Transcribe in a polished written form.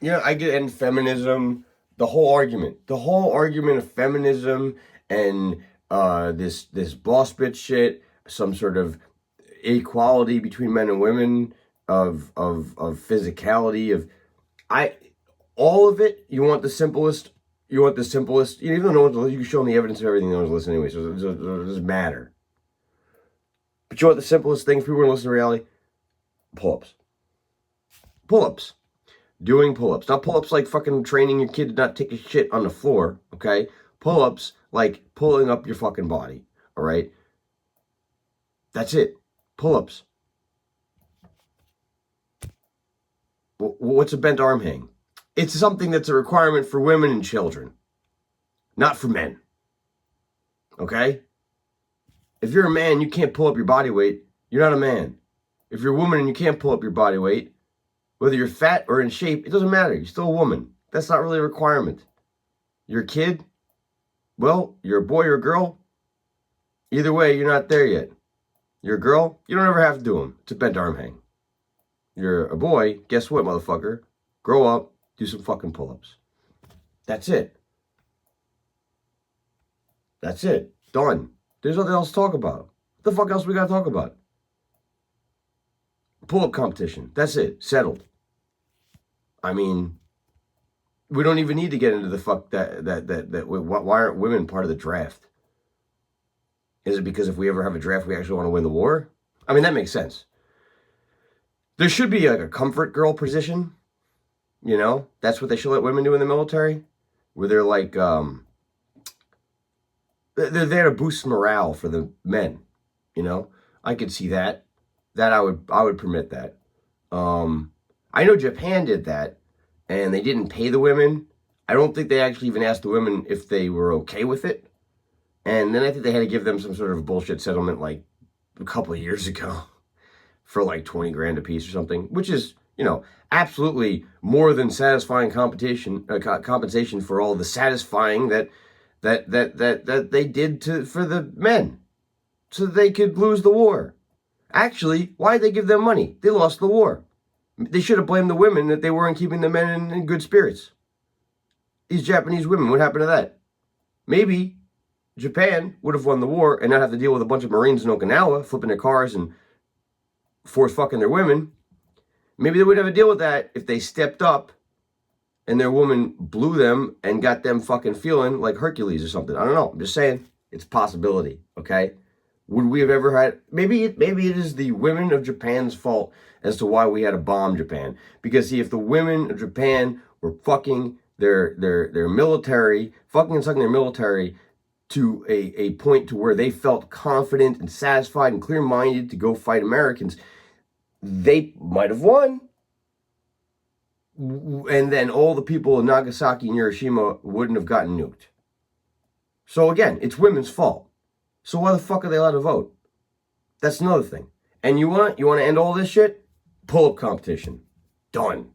I get in feminism, the whole argument of feminism and this boss bitch shit, some sort of equality between men and women, of physicality, of I all of it. You want the simplest. Even though no one's, you can show them the evidence of everything, no one's listening anyway, so it doesn't matter. But you want the simplest thing for people to listen to reality? Pull-ups. Pull-ups. Doing pull-ups. Not pull-ups like fucking training your kid to not take a shit on the floor, okay? Pull-ups like pulling up your fucking body, all right? That's it. Pull-ups. What's a bent arm hang? It's something that's a requirement for women and children, not for men, okay? If you're a man, you can't pull up your body weight, you're not a man. If you're a woman and you can't pull up your body weight, whether you're fat or in shape, it doesn't matter. You're still a woman. That's not really a requirement. You're a kid? Well, you're a boy or a girl? Either way, you're not there yet. You're a girl? You don't ever have to do them. It's a bent arm hang. You're a boy? Guess what, motherfucker? Grow up, do some fucking pull-ups. That's it. That's it. Done. There's nothing else to talk about. What the fuck else we gotta talk about? Pull-up competition. That's it. Settled. I mean, we don't even need to get into the fuck that why aren't women part of the draft? Is it because if we ever have a draft, we actually want to win the war? I mean, that makes sense. There should be like a comfort girl position. That's what they should let women do in the military, where they're like, they're there to boost morale for the men. I could see that. That I would permit that. I know Japan did that, and they didn't pay the women. I don't think they actually even asked the women if they were okay with it. And then I think they had to give them some sort of bullshit settlement like a couple of years ago for like 20 grand a piece or something, which is, absolutely more than satisfying compensation for all the satisfying that they did for the men so that they could lose the war. Actually, why did they give them money? They lost the war. They should have blamed the women that they weren't keeping the men in good spirits. These Japanese women, what happened to that? Maybe Japan would have won the war and not have to deal with a bunch of Marines in Okinawa flipping their cars and force fucking their women. Maybe they would have a deal with that if they stepped up and their woman blew them and got them fucking feeling like Hercules or something. I don't know. I'm just saying. It's a possibility, okay? Would we have ever had... Maybe it is the women of Japan's fault as to why we had to bomb Japan. Because, see, if the women of Japan were fucking their military, fucking and sucking their military to a point to where they felt confident and satisfied and clear-minded to go fight Americans, they might have won. And then all the people in Nagasaki and Hiroshima wouldn't have gotten nuked. So again, it's women's fault. So why the fuck are they allowed to vote? That's another thing. And you want to end all this shit? Pull-up competition. Done.